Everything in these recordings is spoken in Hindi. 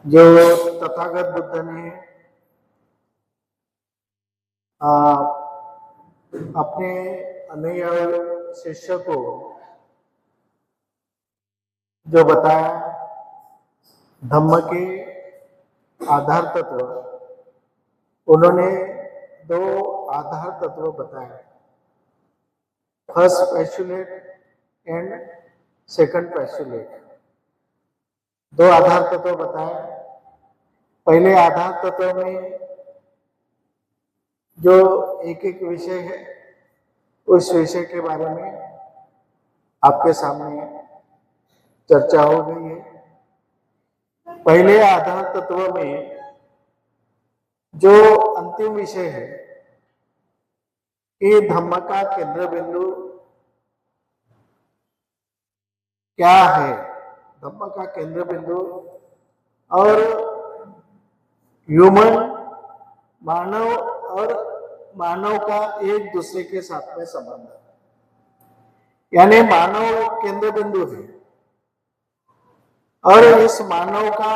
जो तथागत बुद्ध ने अपने अनुयायी शिष्य को जो बताया धम्म के आधार तत्व, उन्होंने दो आधार तत्व बताए, first postulate and second postulate. दो आधार तत्व बताए। पहले आधार तत्व में जो एक एक विषय है, उस विषय के बारे में आपके सामने चर्चा हो गई है। पहले आधार तत्व में जो अंतिम विषय है कि धम्म का केंद्र बिंदु क्या है, धम्म का केंद्र बिंदु और ह्यूमन मानव और मानव का एक दूसरे के साथ में संबंध, यानी मानव केंद्र बिंदु है और इस मानव का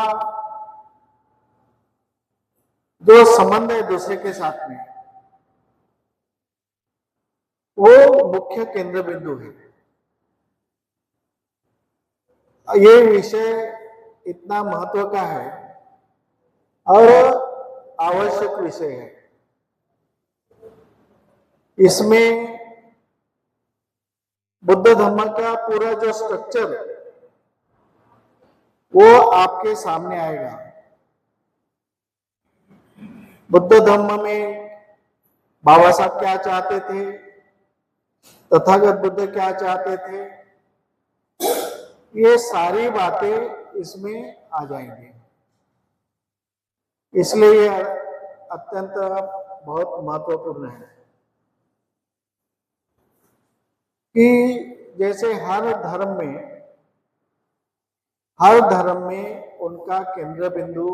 जो संबंध है दूसरे के साथ में, वो मुख्य केंद्र बिंदु है। ये विषय इतना महत्व का है और आवश्यक विषय है। इसमें बुद्ध धम्म का पूरा जो स्ट्रक्चर वो आपके सामने आएगा। बुद्ध धम्म में बाबा साहब क्या चाहते थे, तथागत बुद्ध क्या चाहते थे, ये सारी बातें इसमें आ जाएंगी। इसलिए यह अत्यंत बहुत महत्वपूर्ण है कि जैसे हर धर्म में उनका केंद्र बिंदु,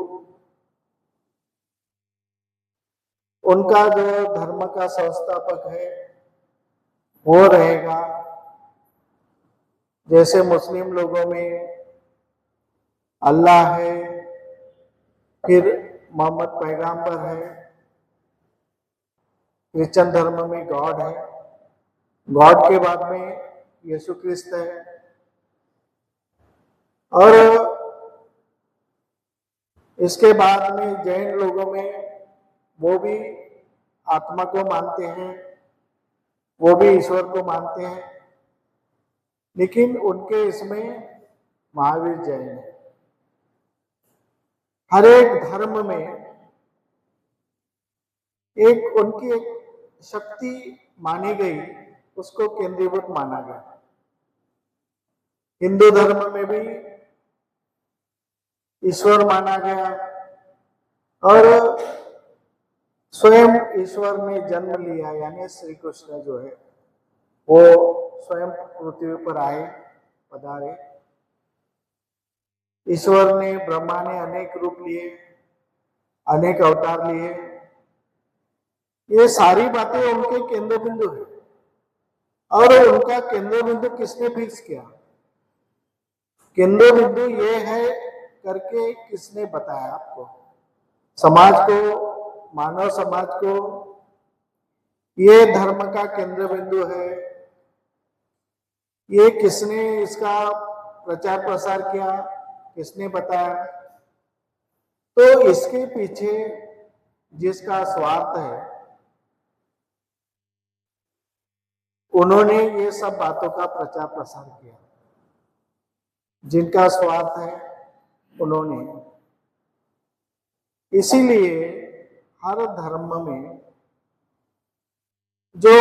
उनका जो धर्म का संस्थापक है वो रहेगा। जैसे मुस्लिम लोगों में अल्लाह है, फिर मोहम्मद पैगंबर है, क्रिश्चियन धर्म में गॉड है, गॉड के बाद में यीशु क्रिस्त है, और इसके बाद में जैन लोगों में वो भी आत्मा को मानते हैं, वो भी ईश्वर को मानते हैं, लेकिन उनके इसमें महावीर जैन है। हर एक धर्म में एक उनकी एक शक्ति मानी गई, उसको केंद्रीभूत माना गया। हिंदू धर्म में भी ईश्वर माना गया और स्वयं ईश्वर ने जन्म लिया, यानी श्री कृष्ण जो है वो स्वयं पृथ्वी पर आए, पधारे। ईश्वर ने, ब्रह्मा ने अनेक रूप लिए, अनेक अवतार लिए। ये सारी बातें उनके केंद्र बिंदु है। और उनका केंद्र बिंदु किसने फिक्स किया, केंद्र बिंदु ये है करके किसने बताया आपको? समाज को, मानव समाज को ये धर्म का केंद्र बिंदु है, ये किसने इसका प्रचार प्रसार किया, किसने बताया? तो इसके पीछे जिसका स्वार्थ है, उन्होंने ये सब बातों का प्रचार प्रसार किया। जिनका स्वार्थ है उन्होंने, इसीलिए हर धर्म में जो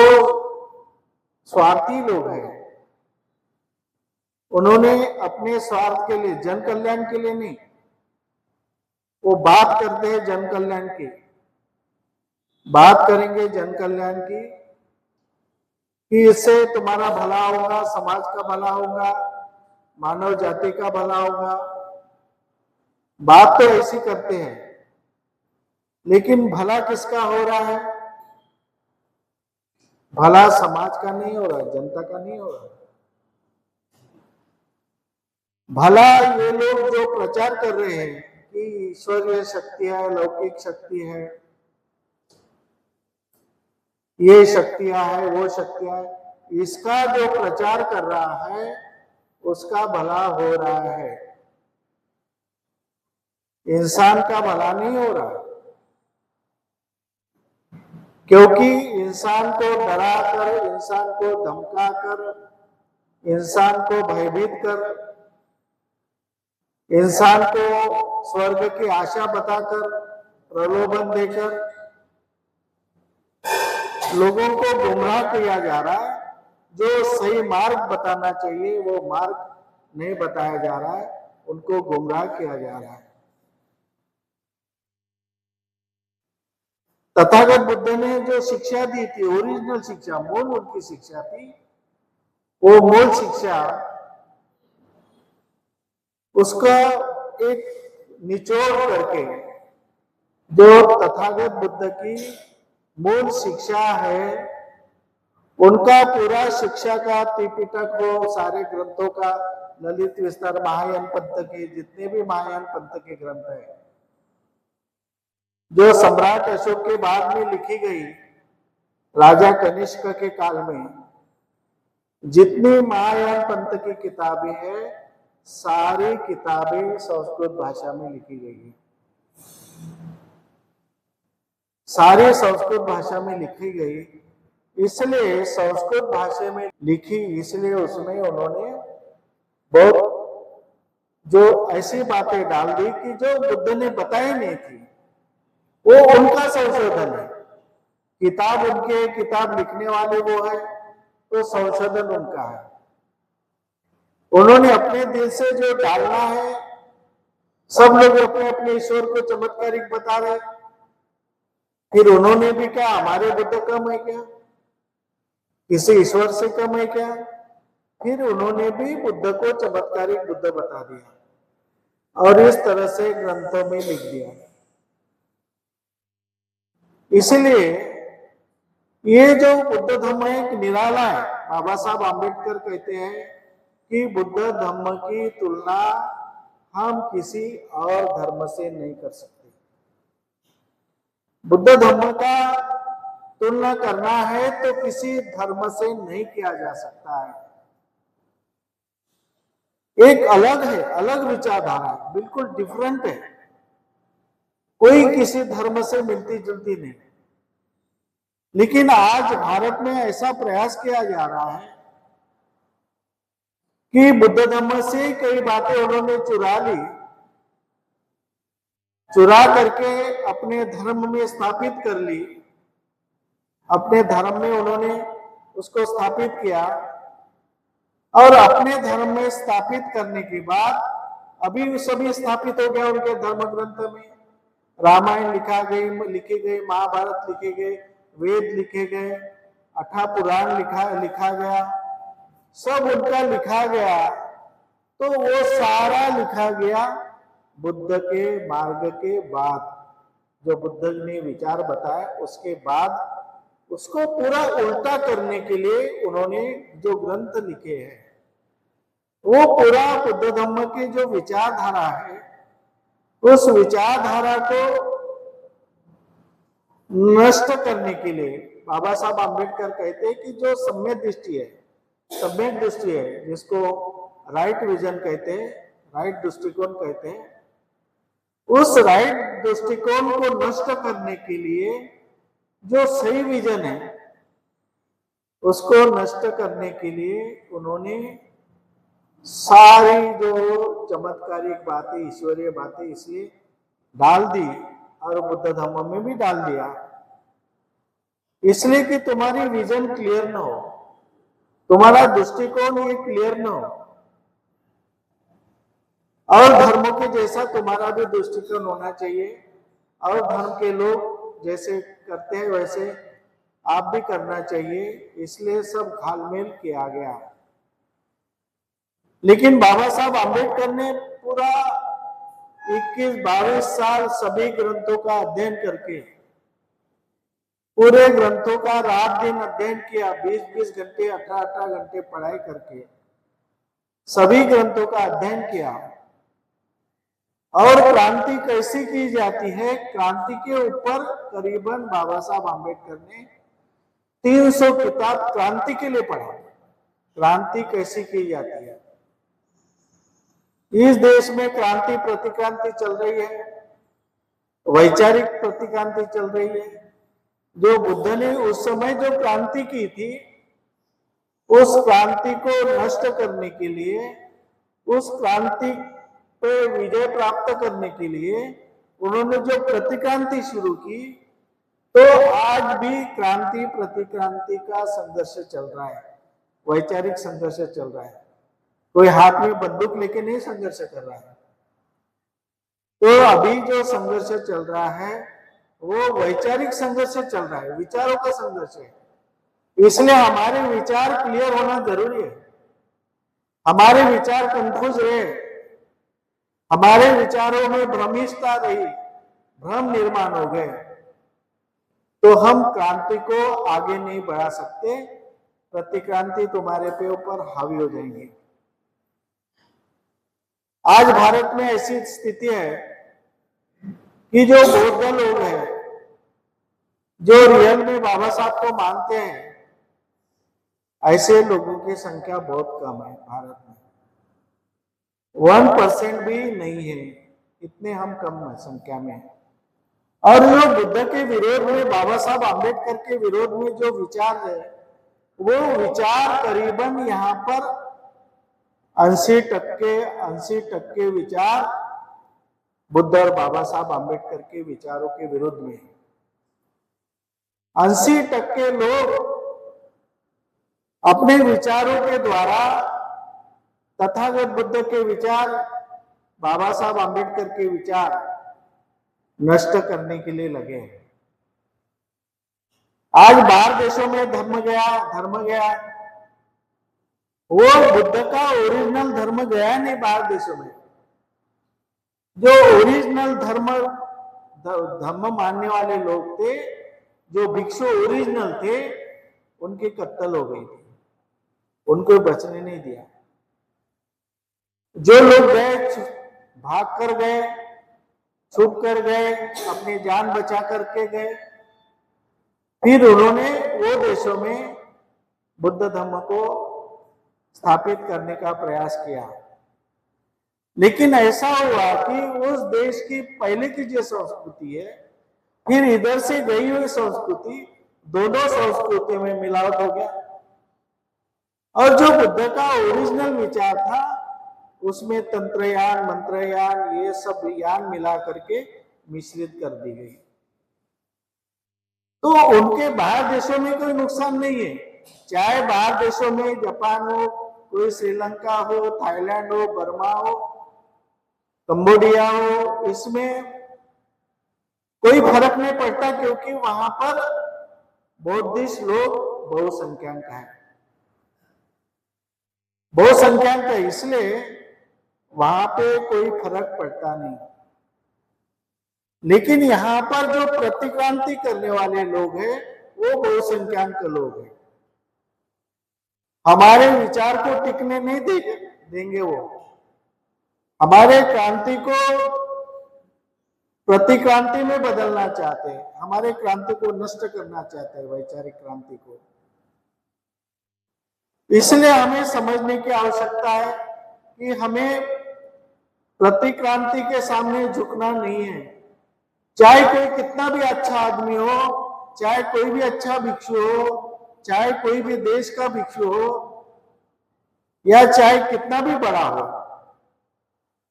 स्वार्थी लोग हैं, उन्होंने अपने स्वार्थ के लिए, जन कल्याण के लिए नहीं, वो बात करते हैं जन कल्याण की, बात करेंगे जन कल्याण की कि इससे तुम्हारा भला होगा, समाज का भला होगा, मानव जाति का भला होगा। बात तो ऐसी करते हैं, लेकिन भला किसका हो रहा है? भला समाज का नहीं हो रहा, जनता का नहीं हो रहा। भला ये लोग जो प्रचार कर रहे हैं कि ईश्वरीय शक्ति है, लौकिक शक्ति है, ये शक्तियां है, वो शक्तियां है, इसका जो प्रचार कर रहा है उसका भला हो रहा है, इंसान का भला नहीं हो रहा। क्योंकि इंसान को डरा कर, इंसान को धमका कर, इंसान को भयभीत कर, इंसान को स्वर्ग की आशा बताकर, प्रलोभन देकर लोगों को गुमराह किया जा रहा है। जो सही मार्ग बताना चाहिए वो मार्ग नहीं बताया जा रहा है, उनको गुमराह किया जा रहा है। तथागत बुद्ध ने जो शिक्षा दी थी, ओरिजिनल शिक्षा, मूल उनकी शिक्षा थी, वो मूल शिक्षा, उसका एक निचोड़ करके जो तथागत बुद्ध की मूल शिक्षा है, उनका पूरा शिक्षा का त्रिपिटक हो, सारे ग्रंथों का, ललित विस्तार, महायान पंथ के जितने भी महायान पंथ के ग्रंथ है, जो सम्राट अशोक के बाद में लिखी गई, राजा कनिष्क के काल में जितनी महायान पंथ की किताबें हैं, सारी किताबें संस्कृत भाषा में लिखी गई है, सारी संस्कृत भाषा में लिखी गई। इसलिए संस्कृत भाषा में लिखी, इसलिए उसमें उन्होंने बहुत जो ऐसी बातें डाल दी कि जो बुद्ध ने बताई नहीं थी, वो उनका संशोधन है। किताब उनके, किताब लिखने वाले वो है, तो संशोधन उनका है। उन्होंने अपने दिल से जो डालना है, सब लोग अपने अपने ईश्वर को चमत्कारिक बता रहे, फिर उन्होंने भी कहा हमारे बुद्ध कम है क्या, किसी ईश्वर से कम है क्या? फिर उन्होंने भी बुद्ध को चमत्कारिक बुद्ध बता दिया और इस तरह से ग्रंथों में लिख दिया। इसलिए ये जो बुद्ध धम्म है एक निराला है। बाबा साहब आम्बेडकर कहते हैं कि बुद्ध धम्म की तुलना हम किसी और धर्म से नहीं कर सकते। बुद्ध धम्म का तुलना करना है तो किसी धर्म से नहीं किया जा सकता है। एक अलग है, अलग विचारधारा है, बिल्कुल डिफरेंट है, कोई किसी धर्म से मिलती जुलती नहीं। लेकिन आज भारत में ऐसा प्रयास किया जा रहा है कि बुद्ध धम्म से कई बातें उन्होंने चुरा ली, चुरा करके अपने धर्म में स्थापित कर ली, अपने धर्म में उन्होंने उसको स्थापित किया और अपने धर्म में स्थापित करने के बाद अभी सभी स्थापित हो गया उनके धर्म ग्रंथ में। रामायण लिखे गए, महाभारत लिखे गए, वेद लिखे गए, 8 पुराण लिखा गया, सब उनका लिखा गया। तो वो सारा लिखा गया बुद्ध के मार्ग के बाद, जो बुद्ध ने विचार बताया उसके बाद उसको पूरा उल्टा करने के लिए उन्होंने जो ग्रंथ लिखे हैं, वो पूरा बुद्ध धम्म की जो विचारधारा है, उस विचारधारा को नष्ट करने के लिए बाबा साहब आम्बेडकर कहते हैं कि जो सम्यक दृष्टि है, सम्यक दृष्टि है, जिसको राइट विजन कहते हैं, राइट दृष्टिकोण कहते हैं, उस राइट दृष्टिकोण को नष्ट करने के लिए जो सही विजन है उसको नष्ट करने के लिए उन्होंने सारी जो चमत्कारिक बातें, ईश्वरीय बातें इसलिए डाल दी और बुद्ध धम्म में भी डाल दिया, इसलिए कि तुम्हारी विजन क्लियर न हो, तुम्हारा दृष्टिकोण ये क्लियर न हो, और धर्मों के जैसा तुम्हारा भी दृष्टिकोण होना चाहिए, और धर्म के लोग जैसे करते हैं वैसे आप भी करना चाहिए, इसलिए सब घालमेल किया गया। लेकिन बाबा साहब आम्बेडकर ने पूरा 21-22 साल सभी ग्रंथों का अध्ययन करके, पूरे ग्रंथों का रात दिन अध्ययन किया, 20-20 घंटे 18-18 घंटे पढ़ाई करके सभी ग्रंथों का अध्ययन किया और क्रांति कैसी की जाती है? क्रांति के ऊपर करीबन बाबा साहब आम्बेडकर ने 300 किताब क्रांति के लिए पढ़े। क्रांति कैसी की जाती है? इस देश में क्रांति प्रतिक्रांति चल रही है, वैचारिक प्रतिक्रांति चल रही है। जो बुद्ध ने उस समय जो क्रांति की थी, उस क्रांति को नष्ट करने के लिए, उस क्रांति पे विजय प्राप्त करने के लिए उन्होंने जो प्रतिक्रांति शुरू की, तो आज भी क्रांति प्रतिक्रांति का संघर्ष चल रहा है, वैचारिक संघर्ष चल रहा है। कोई हाथ में बंदूक लेके नहीं संघर्ष कर रहा है। तो अभी जो संघर्ष चल रहा है वो वैचारिक संघर्ष चल रहा है, विचारों का संघर्ष है। इसलिए हमारे विचार क्लियर होना जरूरी है। हमारे विचार कंफ्यूज रहे, हमारे विचारों में भ्रमिष्टता रही, भ्रम निर्माण हो गए, तो हम क्रांति को आगे नहीं बढ़ा सकते। प्रतिक्रांति तुम्हारे पे ऊपर हावी हो जाएंगी। आज भारत में ऐसी स्थिति है कि जो बौद्ध लोग हैं, जो रियल में बाबा साहब को मानते हैं, ऐसे लोगों की संख्या बहुत कम है भारत में। 1% भी नहीं है, इतने हम कम संख्या में है। और जो बुद्ध के विरोध में, बाबा साहब आम्बेडकर के विरोध में जो विचार है, वो विचार करीबन यहाँ पर 80% विचार बुद्ध और बाबा साहब आम्बेडकर के विचारों के विरुद्ध में है। 80% लोग अपने विचारों के द्वारा तथागत बुद्ध के विचार, बाबा साहब आम्बेडकर के विचार नष्ट करने के लिए लगे हैं। आज बाहर देशों में धर्म गया, वो बुद्ध का ओरिजिनल धर्म गया नहीं बाहर देशों में। जो ओरिजिनल धर्म मानने वाले लोग थे, जो भिक्षु ओरिजिनल थे, उनकी कत्ल हो गई थी, उनको बचने नहीं दिया। जो लोग गए, भाग कर गए, छुप कर गए, अपनी जान बचा करके गए, फिर उन्होंने वो देशों में बुद्ध धर्म को स्थापित करने का प्रयास किया। लेकिन ऐसा हुआ कि उस देश की पहले की जो संस्कृति है, फिर इधर से गई हुई संस्कृति, दोनों संस्कृति में मिलावट हो गया। और जो बुद्ध का ओरिजिनल विचार था, उसमें तंत्रयान, मंत्रयान, ये सब यान मिला करके मिश्रित कर दी गई। तो उनके बाहर देशों में कोई नुकसान नहीं है, चाहे बाहर देशों में जापान हो, कोई श्रीलंका हो, थाईलैंड हो, बर्मा हो, कंबोडिया हो, इसमें कोई फर्क नहीं पड़ता, क्योंकि वहां पर बौद्धिस्ट लोग बहुसंख्यक है, बहुसंख्यक है, इसलिए वहां पे कोई फर्क पड़ता नहीं। लेकिन यहाँ पर जो प्रतिक्रांति करने वाले लोग हैं, वो बहुसंख्यक लोग हैं। हमारे विचार को टिकने नहीं देंगे वो, हमारे क्रांति को प्रतिक्रांति में बदलना चाहते हैं, हमारे क्रांति को नष्ट करना चाहते हैं, वैचारिक क्रांति को। इसलिए हमें समझने की आवश्यकता है कि हमें प्रतिक्रांति के सामने झुकना नहीं है। चाहे कोई कितना भी अच्छा आदमी हो, चाहे कोई भी अच्छा भिक्षु हो, चाहे कोई भी देश का भिक्षु हो, या चाहे कितना भी बड़ा हो,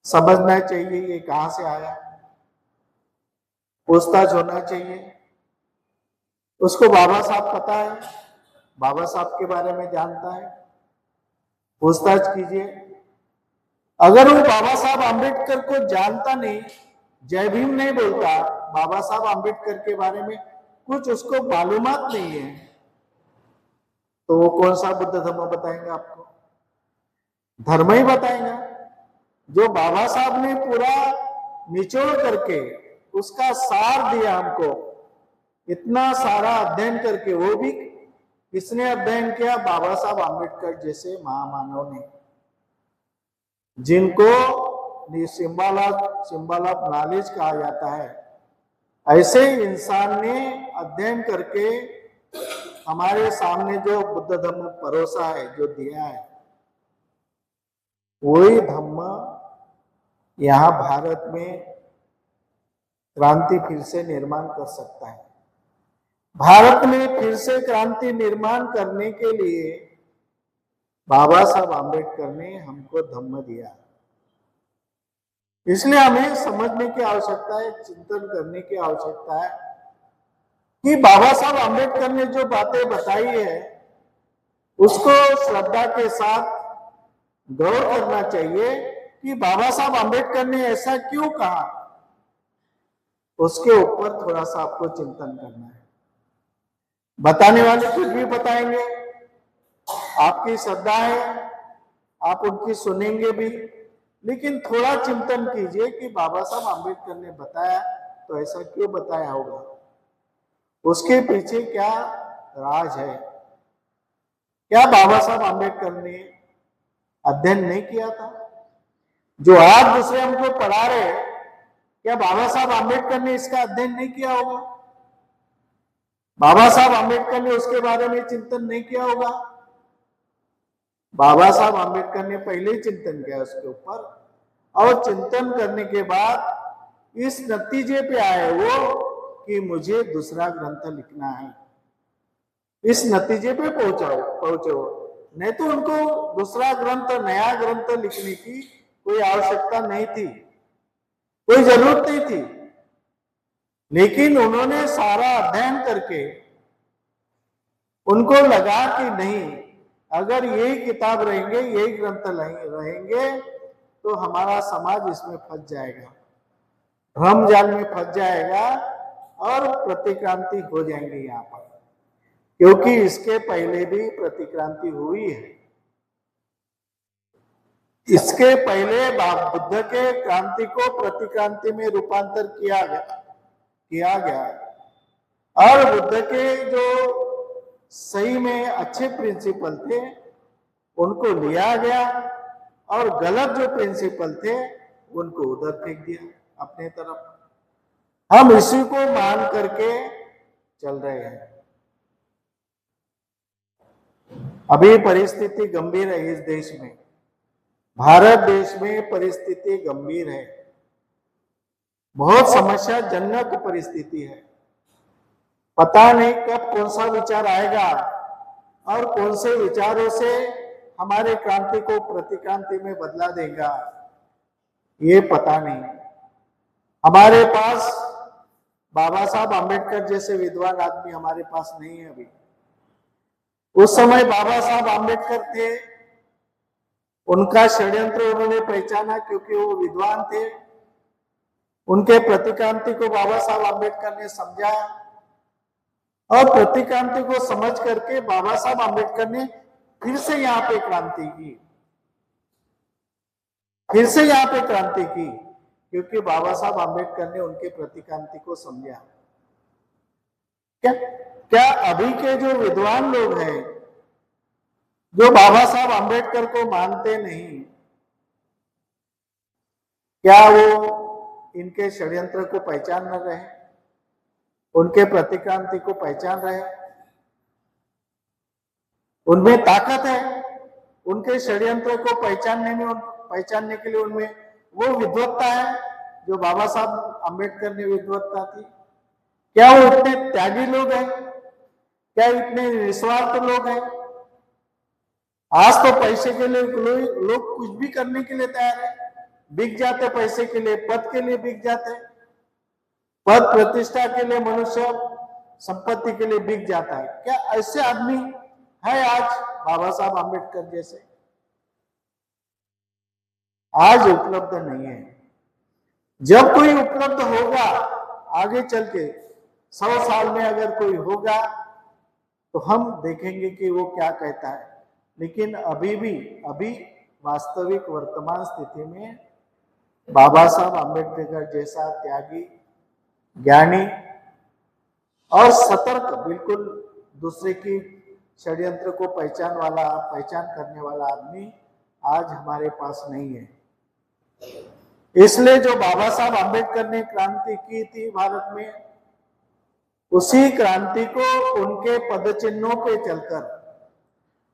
समझना चाहिए ये कहां से आया, पूछताछ होना चाहिए। उसको बाबा साहब पता है, बाबा साहब के बारे में जानता है, पूछताछ कीजिए। अगर वो बाबा साहब आम्बेडकर को जानता नहीं, जय भीम नहीं बोलता, बाबा साहब आम्बेडकर के बारे में कुछ उसको मालूमात नहीं है, तो वो कौन सा बुद्ध धर्म बताएंगे आपको? धर्म ही बताएंगे। जो बाबा साहब ने पूरा निचोड़ करके उसका सार दिया हमको, इतना सारा अध्ययन करके, वो भी किसने अध्ययन किया? बाबा साहब आम्बेडकर जैसे महामानव ने, जिनको सिंबल ऑफ नॉलेज कहा जाता है। ऐसे ही इंसान ने अध्ययन करके हमारे सामने जो बुद्ध धम्म परोसा है, जो दिया है, वही धम्म यहाँ भारत में क्रांति फिर से निर्माण कर सकता है। भारत में फिर से क्रांति निर्माण करने के लिए बाबा साहब आम्बेडकर ने हमको धम्म दिया। इसलिए हमें समझने की आवश्यकता है, चिंतन करने की आवश्यकता है कि बाबा साहब आम्बेडकर ने जो बातें बताई है उसको श्रद्धा के साथ गौर करना चाहिए कि बाबा साहब आम्बेडकर ने ऐसा क्यों कहा। उसके ऊपर थोड़ा सा आपको चिंतन करना है। बताने वाले कुछ भी बताएंगे, आपकी श्रद्धा है, आप उनकी सुनेंगे भी, लेकिन थोड़ा चिंतन कीजिए कि बाबा साहब आम्बेडकर ने बताया तो ऐसा क्यों बताया होगा, उसके पीछे क्या राज है। क्या बाबा साहब आम्बेडकर ने अध्ययन नहीं किया था? जो आज दूसरे हमको पढ़ा रहे हैं, क्या बाबा साहब आम्बेडकर ने इसका अध्ययन नहीं किया होगा? बाबा साहब आम्बेडकर ने उसके बारे में चिंतन नहीं किया होगा? बाबा साहब आम्बेडकर ने पहले ही चिंतन किया उसके ऊपर, और चिंतन करने के बाद इस नतीजे पे आए वो कि मुझे दूसरा ग्रंथ लिखना है। इस नतीजे पे पहुंचे वो, नहीं तो उनको दूसरा ग्रंथ, नया ग्रंथ लिखने की कोई आवश्यकता नहीं थी, कोई जरूरत नहीं थी। लेकिन उन्होंने सारा अध्ययन करके उनको लगा कि नहीं, अगर यही किताब रहेंगे, यही ग्रंथ रहेंगे तो हमारा समाज इसमें फंस जाएगा, भ्रम जाल में फंस जाएगा और प्रतिक्रांति हो जाएंगे यहाँ पर, क्योंकि इसके पहले भी प्रतिक्रांति हुई है। इसके पहले बुद्ध के क्रांति को प्रतिक्रांति में रूपांतर किया गया और बुद्ध के जो सही में अच्छे प्रिंसिपल थे उनको लिया गया और गलत जो प्रिंसिपल थे उनको उधर फेंक दिया अपने तरफ। हम इसी को मान करके चल रहे हैं। अभी परिस्थिति गंभीर है इस देश में, भारत देश में परिस्थिति गंभीर है, बहुत समस्याजनक परिस्थिति है। पता नहीं कब कौन सा विचार आएगा और कौन से विचारों से हमारे क्रांति को प्रतिक्रांति में बदला देगा, ये पता नहीं। हमारे पास बाबा साहब आम्बेडकर जैसे विद्वान आदमी हमारे पास नहीं है अभी। उस समय बाबा साहब आम्बेडकर थे, उनका षड्यंत्र उन्होंने पहचाना क्योंकि वो विद्वान थे। उनके प्रतिक्रांति को बाबा साहब आम्बेडकर ने समझा और प्रतिक्रांति को समझ करके बाबा साहब आम्बेडकर ने फिर से यहाँ पे क्रांति की, फिर से यहाँ पे क्रांति की, क्योंकि बाबा साहब आम्बेडकर ने उनके प्रतिक्रांति को समझा। क्या अभी के जो विद्वान लोग हैं जो बाबा साहब आम्बेडकर को मानते नहीं, क्या वो इनके षड्यंत्र को पहचान न रहे, उनके प्रतिक्रांति को पहचान रहे? उनमें ताकत है, उनके षड्यंत्र को पहचानने के लिए उनमें वो विद्वत्ता है जो बाबा साहब आम्बेडकर ने विद्वत्ता थी। क्या वो इतने त्यागी लोग हैं? क्या इतने निस्वार्थ लोग हैं? आज तो पैसे के लिए लोग कुछ भी करने के लिए तैयार है, बिक जाते पैसे के लिए, पद के लिए बिक जाते, पद प्रतिष्ठा के लिए, मनुष्य संपत्ति के लिए बिक जाता है। क्या ऐसे आदमी है आज बाबा साहब आम्बेडकर जैसे? आज उपलब्ध नहीं है। जब कोई उपलब्ध होगा आगे चल के 100 साल में अगर कोई होगा तो हम देखेंगे कि वो क्या कहता है। लेकिन अभी वास्तविक वर्तमान स्थिति में बाबा साहब आम्बेडकर जैसा त्यागी, ज्ञानी और सतर्क, बिल्कुल दूसरे की षड्यंत्र को पहचान करने वाला आदमी आज हमारे पास नहीं है। इसलिए जो बाबा साहब आम्बेडकर ने क्रांति की थी भारत में, उसी क्रांति को उनके पदचिन्हों पे चलकर,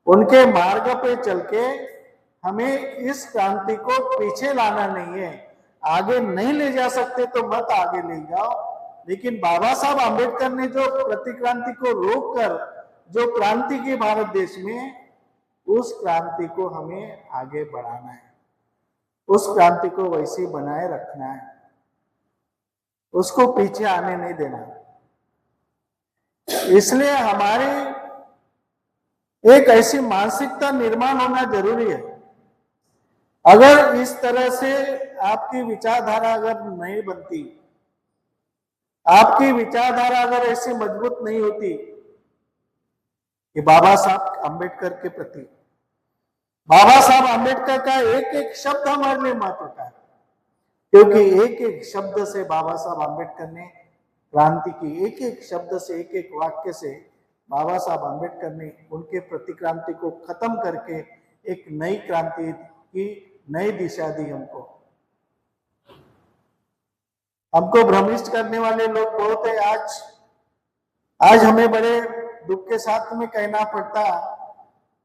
उनके मार्ग पे चल के हमें इस क्रांति को पीछे लाना नहीं है। आगे नहीं ले जा सकते तो मत आगे ले जाओ, लेकिन बाबा साहब आम्बेडकर ने जो प्रतिक्रांति को रोककर जो क्रांति की भारत देश में, उस क्रांति को हमें आगे बढ़ाना है, उस क्रांति को वैसे बनाए रखना है, उसको पीछे आने नहीं देना। इसलिए हमारी एक ऐसी मानसिकता निर्माण होना जरूरी है। अगर इस तरह से आपकी विचारधारा अगर नहीं बनती, आपकी विचारधारा अगर ऐसी मजबूत नहीं होती कि बाबा साहब आम्बेडकर के प्रति, बाबा साहब आम्बेडकर का एक एक शब्द हमारे लिए महत्व का है, क्योंकि एक एक शब्द से बाबा साहब आम्बेडकर ने क्रांति की, एक एक शब्द से, एक एक वाक्य से बाबा साहब आम्बेडकर ने उनके प्रतिक्रांति को खत्म करके एक नई क्रांति की नई दिशा दी। हमको भ्रमिष्ट करने वाले लोग बहुत है। आज हमें बड़े दुख के साथ में कहना पड़ता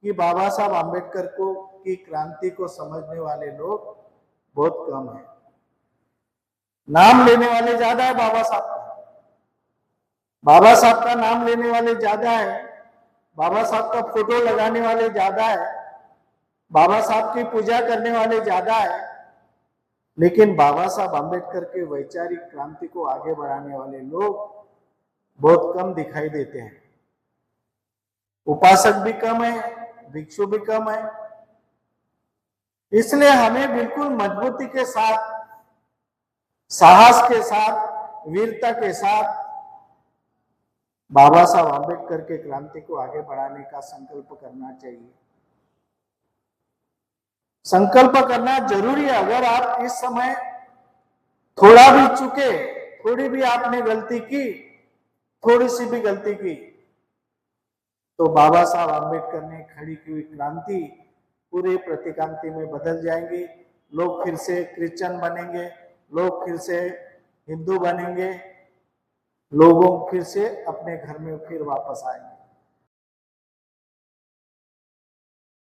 कि बाबा साहब आम्बेडकर को की क्रांति को समझने वाले लोग बहुत कम है। नाम लेने वाले ज्यादा है बाबा साहब का, बाबा साहब का नाम लेने वाले ज्यादा है, बाबा साहब का फोटो लगाने वाले ज्यादा है, बाबा साहब की पूजा करने वाले ज्यादा है, लेकिन बाबा साहब आम्बेडकर के वैचारिक क्रांति को आगे बढ़ाने वाले लोग बहुत कम दिखाई देते हैं। उपासक भी कम है, भिक्षु भी कम है। इसलिए हमें बिल्कुल मजबूती के साथ, साहस के साथ, वीरता के साथ बाबा साहब आम्बेडकर के क्रांति को आगे बढ़ाने का संकल्प करना चाहिए। संकल्प करना जरूरी है। अगर आप इस समय थोड़ा भी चुके, थोड़ी भी आपने गलती की, थोड़ी सी भी गलती की, तो बाबा साहब आम्बेडकर ने खड़ी की हुई क्रांति पूरे प्रतिक्रांति में बदल जाएंगी। लोग फिर से क्रिश्चियन बनेंगे, लोग फिर से हिंदू बनेंगे, लोगों फिर से अपने घर में फिर वापस आएंगे।